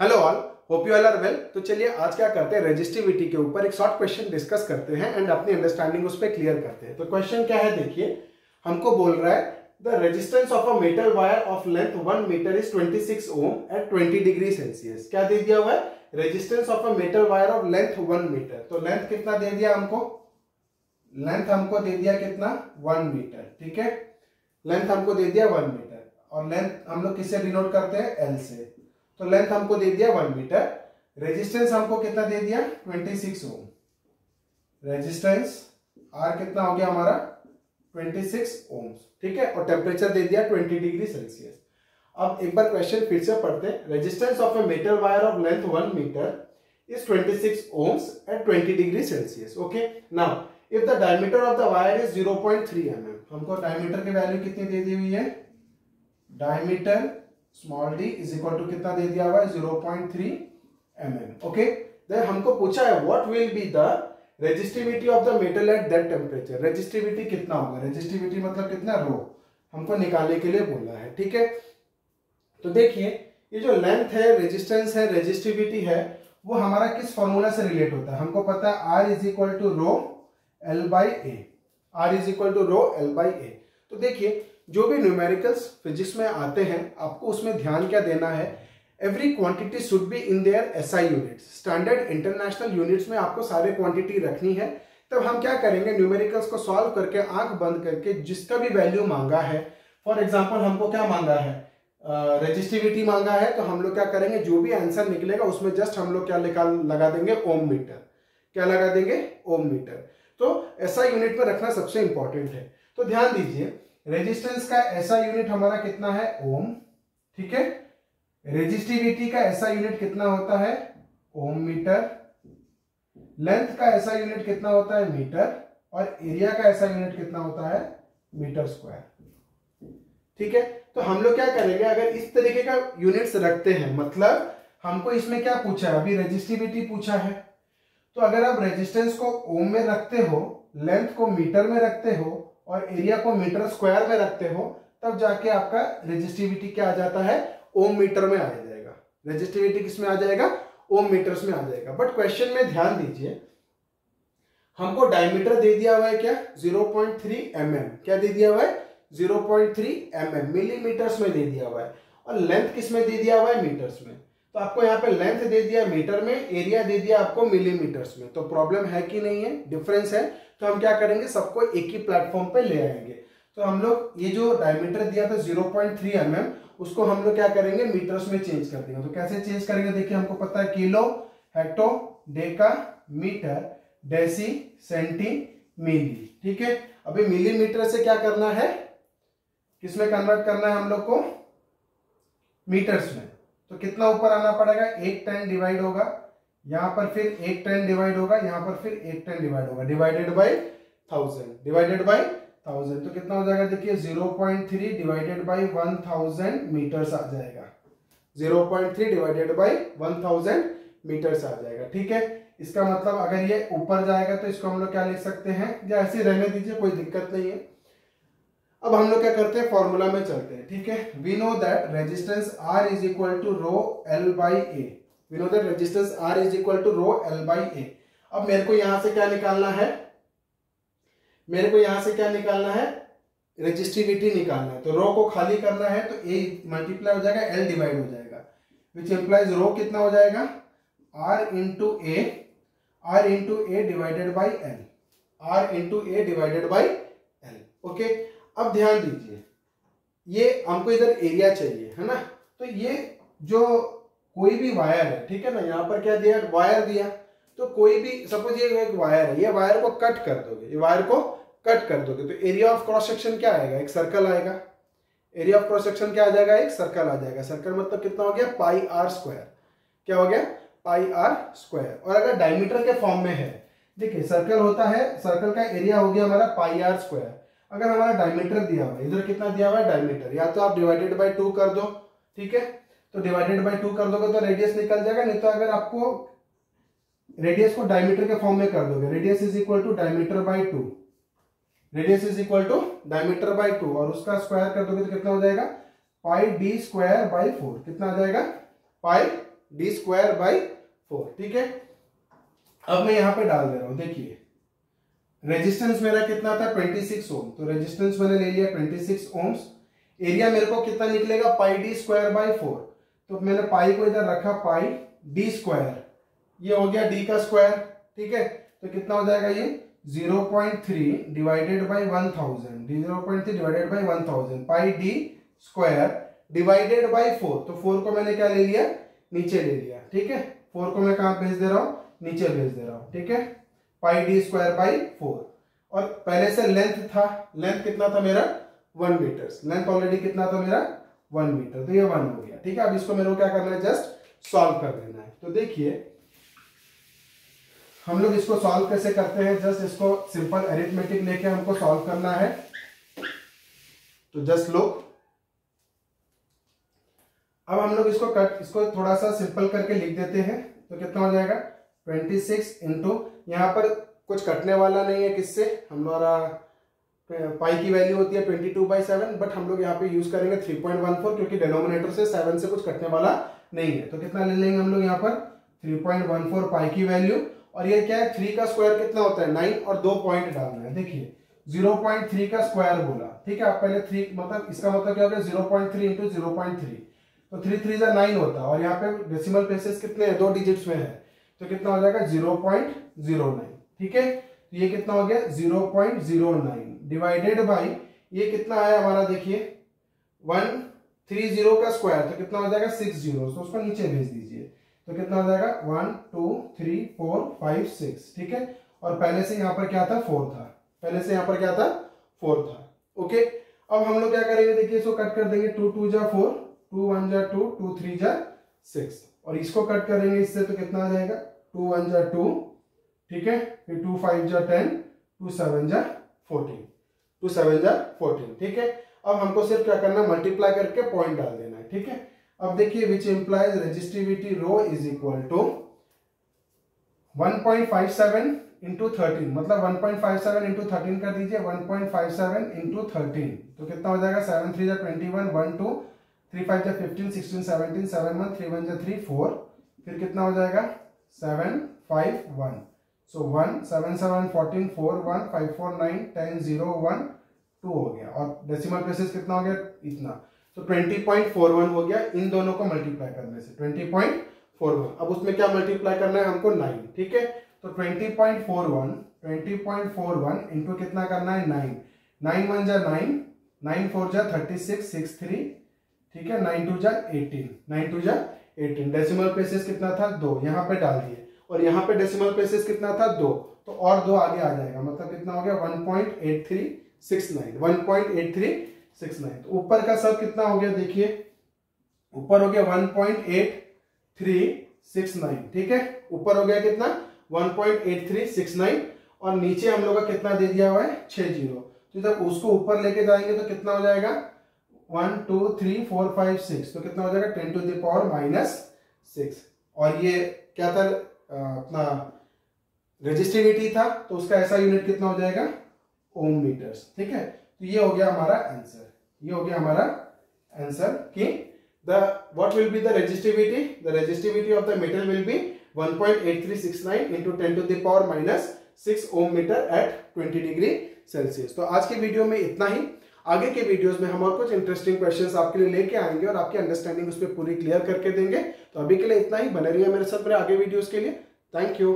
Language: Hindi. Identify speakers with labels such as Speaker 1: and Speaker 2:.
Speaker 1: Hello all, hope you all are well. तो चलिए आज क्या करते हैं, रेजिस्टिविटी के ऊपर एक शॉर्ट क्वेश्चन डिस्कस करते हैं एंड अपनी अंडरस्टैंडिंग उस पर क्लियर करते हैं। तो क्वेश्चन क्या है, देखिए हमको बोल रहा है the resistance of a metal wire of length 1 metre is 26 ohm at 20 degree Celsius. क्या दे दिया हुआ है, resistance of a metal wire of length 1 metre. तो लेंथ कितना दे दिया हमको, लेंथ हमको दे दिया कितना, 1 मीटर। ठीक है, लेंथ हमको दे दिया 1 मीटर और लेंथ हम लोग किससे डिनोट करते हैं, एल से। तो लेंथ हमको दे दिया 1 मीटर, रेजिस्टेंस हमको कितना दे दिया 26 ओम। रेजिस्टेंस आर कितना हो गया हमारा 26 ओम। ठीक है, और टेम्परेचर दे दिया 20 डिग्री सेल्सियस। अब एक बार क्वेश्चन फिर से पढ़ते हैं। Resistance of a metal wire of length 1 metre is 26 ohms at 20 degree Celsius. Okay, now if the diameter of the wire is 0.3 mm, हमको डायमीटर की वैल्यू कितनी दे दी हुई है, diameter small D is equal to कितना दे दिया हुआ है 0.3 mm। ओके, देन हमको पूछा है what will be the resistivity of the metal at that temperature. Resistivity कितना होगा, रेजिस्टिविटी मतलब कितना, रो, हमको निकालने के लिए बोला है। ठीक है, तो देखिए ये जो लेंथ है, रेजिस्टेंस है, रेजिस्टिविटी है, वो हमारा किस फॉर्मूला से रिलेट होता है, हमको पता है R is equal to rho L by A. R is equal to rho L by A. तो देखिए जो भी न्यूमेरिकल्स फिजिक्स में आते हैं, आपको उसमें ध्यान क्या देना है, every quantity should be in their SI units. Standard international units में आपको सारे क्वांटिटी रखनी है। तब हम क्या करेंगे, न्यूमेरिकल्स को सॉल्व करके आंख बंद करके जिसका भी वैल्यू मांगा है, फॉर एग्जांपल हमको क्या मांगा है, रेजिस्टिविटी मांगा है, तो हम लोग क्या करेंगे, जो भी आंसर निकलेगा उसमें जस्ट हम लोग क्या लगा देंगे, ओम मीटर। क्या लगा देंगे, ओम मीटर। तो एसआई यूनिट में रखना सबसे इंपॉर्टेंट है। तो ध्यान दीजिए, रेजिस्टेंस का ऐसा यूनिट हमारा कितना है, ओम। ठीक है, रेजिस्टिविटी का ऐसा यूनिट कितना होता है, ओम मीटर। लेंथ का ऐसा यूनिट कितना होता है, मीटर। और एरिया का ऐसा यूनिट कितना होता है, मीटर स्क्वायर। ठीक है, तो हम लोग क्या करेंगे, अगर इस तरीके का यूनिट्स रखते हैं, मतलब हमको इसमें क्या पूछा है, अभी रेजिस्टिविटी पूछा है, तो अगर आप रेजिस्टेंस को ओम में रखते हो, लेंथ को मीटर में रखते हो और एरिया को मीटर स्क्वायर में रखते हो, तब जाके आपका रेजिस्टिविटी क्या आ जाता है, ओम मीटर में आ जाएगा। रेजिस्टिविटी किस में आ जाएगा, ओम मीटर्स में आ जाएगा। बट क्वेश्चन में ध्यान दीजिए, हमको डायमीटर दे दिया हुआ है क्या, 0.3 mm। क्या दे दिया हुआ है, 0.3 mm, मिलीमीटर्स में दे दिया हुआ है। और लेंथ किस में दे दिया हुआ है, मीटर्स में। तो आपको यहाँ पे लेंथ दे दिया मीटर में, एरिया दे दिया आपको मिलीमीटर्स में। तो प्रॉब्लम है कि नहीं है, डिफरेंस है। तो हम क्या करेंगे, सबको एक ही प्लेटफॉर्म पे ले आएंगे। तो हम लोग ये जो डायमीटर दिया था 0.3 mm, उसको हम लोग क्या करेंगे, मीटर्स में चेंज कर देंगे। तो कैसे चेंज करेंगे, देखिए हमको पता है kilo, hecto, deca, metre, deci, centi, milli. ठीक है, अभी मिलीमीटर से क्या करना है, किसमें कन्वर्ट करना है हम लोग को, मीटर्स में। तो कितना ऊपर आना पड़ेगा, 1 10 डिवाइड होगा, यहां पर फिर 1 10 डिवाइड होगा, यहां पर फिर 1 10 डिवाइड होगा, डिवाइडेड बाय 1000, डिवाइडेड बाय 1000। तो कितना हो जाएगा, देखिए 0.3 डिवाइडेड बाय 1000 मीटर्स आ जाएगा। 0.3 डिवाइडेड बाय 1000 मीटर्स आ जाएगा। ठीक है, इसका मतलब अगर ये ऊपर जाएगा तो इसको हम लोग क्या लिख सकते हैं, या ऐसे रहने दीजिए, कोई दिक्कत नहीं है। अब हम लोग क्या करते हैं, फॉर्मूला में चलते हैं। ठीक है, we know that resistance R is equal to rho L by A. We know that resistance R is equal to rho L by A. अब मेरे को यहां से क्या निकालना है, मेरे को यहां से क्या निकालना है, रेजिस्टिविटी निकालना है। तो रो को खाली करना है, तो ए मल्टीप्लाई हो जाएगा, एल डिवाइड हो जाएगा, विच इंप्लाइज रो कितना हो जाएगा, R into A, R into A divided by L, R into A divided by L. Okay, अब ध्यान दीजिए, ये हमको इधर एरिया चाहिए है ना। तो ये जो कोई भी वायर है, ठीक है ना, यहाँ पर क्या दिया, वायर दिया। तो कोई भी सपोज ये एक वायर है, ये वायर को कट कर दोगे, ये वायर को कट कर दोगे, तो एरिया ऑफ क्रॉस सेक्शन क्या आएगा, एक सर्कल आएगा। एरिया ऑफ क्रॉस सेक्शन क्या आ जाएगा, एक सर्कल आ जाएगा। सर्कल मतलब कितना हो गया, पाई आर स्क्वायर। क्या हो गया, पाई आर स्क्वायर। और अगर डायमीटर के फॉर्म में है, देखिए सर्कल होता है, सर्कल का एरिया हो गया हमारा पाई आर स्क्वायर। अगर हमारा डायमीटर दिया हुआ है, इधर कितना दिया हुआ है, डायमीटर, या तो आप डिवाइडेड बाय 2 कर दो। ठीक है, तो डिवाइडेड बाय 2 कर दोगे तो रेडियस निकल जाएगा। नहीं तो अगर आपको रेडियस को डायमीटर के फॉर्म में कर दोगे, radius is equal to diameter by 2, radius is equal to diameter by 2, और उसका स्क्वायर कर दोगे तो कितना हो जाएगा, पाई डी स्क्वायर बाय 4। कितना आ जाएगा, पाई डी स्क्वायर बाई 4, ठीक है। अब मैं यहाँ पे डाल दे रहा हूं, देखिए रेजिस्टेंस मेरा कितना था 26 ओम, तो रेजिस्टेंस मैंने ले लिया 26 ओम्स। एरिया मेरे को कितना निकलेगा पाई डी स्क्वायर बाई 4, तो मैंने पाई को इधर रखा, पाई डी स्क्वायर, ये हो गया डी का स्क्वायर, ठीक है। तो कितना हो जाएगा ये 0.3 divided by 1000, 0.3 divided by 1000 pi D square divided by 4, तो 4 को मैंने क्या ले लिया, नीचे ले लिया, ठीक है। 4 को मैं कहां भेज दे रहा हूं, नीचे भेज दे रहा हूं, ठीक है। पाई डी स्क्वायर बाई 4, और पहले से लेंथ था, लेंथ कितना था मेरा 1 मीटर, लेंथ ऑलरेडी कितना था मेरा 1 मीटर, तो ये 1 हो गया, ठीक है। अब इसको मेरे को क्या करना है, जस्ट सॉल्व कर देना है। तो देखिए हम लोग इसको सॉल्व कैसे करते हैं, जस्ट इसको सिंपल अरिथमेटिक लेके हमको सॉल्व करना है। तो जस्ट लोग अब हम लोग इसको थोड़ा सा सिंपल करके लिख देते हैं। तो कितना हो जाएगा 26 इंटू, यहाँ पर कुछ कटने वाला नहीं है, किससे हमारा पाई की वैल्यू होती है 22/7, बट हम लोग यहाँ पे यूज करेंगे 3.14 क्योंकि डिनोमिनेटर से 7 से कुछ कटने वाला नहीं है। तो कितना ले लेंगे हम लोग यहाँ पर 3.14 पाई की वैल्यू, और ये क्या है 3 का स्क्वायर कितना होता है 9, और 2 पॉइंट डालना है। देखिए 0.3 का स्क्वायर बोला, ठीक है। आप पहले 3 मतलब इसका मतलब क्या होगा 0.3 इंटू 0.3, तो 3 3 9 होता है, और यहाँ पे डेसिमल प्लेसेस कितने हैं 2 डिजिट्स में है, तो कितना हो जाएगा 0.09, ठीक है। तो ये कितना हो गया 0.09 डिवाइडेड बाई ये कितना है हमारा, देखिए 130 का स्क्वायर, तो कितना हो जाएगा 60, तो उसको नीचे भेज दीजिए। तो कितना हो जाएगा 1 2 3 4 5 6, ठीक है। और पहले से यहाँ पर क्या था 4 था, पहले से यहाँ पर क्या था 4 था, ओके। अब हम लोग क्या करेंगे, देखिए इसको कट कर देंगे, 2 2 जा 4, 2 1 जा 2, 2 3 जा 6, और इसको कट करेंगे इससे, तो कितना आ जाएगा 2 1 जा 2, ठीक है। फिर 2 5 जा 10, 2 7 जा 14, 2 7 जा 14, ठीक है। अब हमको सिर्फ क्या करना है, मल्टीप्लाई करके पॉइंट डाल देना है, ठीक है। अब देखिए which implies resistivity rho is equal to 1.57 into 13, मतलब 1.57 इंटू 13 कर दीजिए, 1.57 इंटू 13, तो कितना हो जाएगा 7 3 जा 21, 1 2 3 5 जा 15 16 17 7 1 3 1 जा 3 4, फिर कितना हो जाएगा 7 5 1, सो 1 7 7 14 4 1 5 4 9 10 0 1 2 हो गया, और डेसिमल प्लेसेस कितना हो गया इतना, तो 20.41 हो गया इन दोनों को मल्टीप्लाई करने से 20.41। अब उसमें क्या मल्टीप्लाई करना है हमको 9, ठीक है। तो 20.41 इंटू कितना करना है 9, 9 1 जा 9, 9 4 जा 36 6 3, ठीक है। 9 2 जा 18, 9 2 जा 18, डेसिमल प्लेसेस कितना था 2, यहाँ पे डाल दिए, और यहाँ पे डेसिमल प्लेसेस कितना था 2, तो और 2 आगे आ जाएगा, मतलब कितना हो गया 1.8369, 1.8369। तो ऊपर का सब कितना हो गया, देखिए ऊपर हो गया 1.8369, ठीक है। ऊपर हो गया कितना 1.8369, और नीचे हम लोग का कितना दे दिया हुआ है 60, तो जब उसको ऊपर लेके जाएंगे तो कितना हो जाएगा 1 2 3 4 5 6, तो कितना हो जाएगा 10 to the power -6, और ये क्या था अपना रेजिस्टिविटी था, तो उसका ऐसा यूनिट कितना हो जाएगा ओम मीटर्स, ठीक है। तो ये हो गया हमारा आंसर, ये हो गया हमारा आंसर कि what will be the resistivity? The resistivity of the metal will be 1.8369 into 10 to the power -6 ohm meter at 20 degree Celsius. तो आज के वीडियो में इतना ही, आगे के वीडियोस में हम और कुछ इंटरेस्टिंग क्वेश्चंस आपके लिए लेके आएंगे और आपकी अंडरस्टैंडिंग उस पर पूरी क्लियर करके देंगे। तो अभी के लिए इतना ही, बने रहिए मेरे साथ मेरे आगे वीडियोस के लिए। Thank you.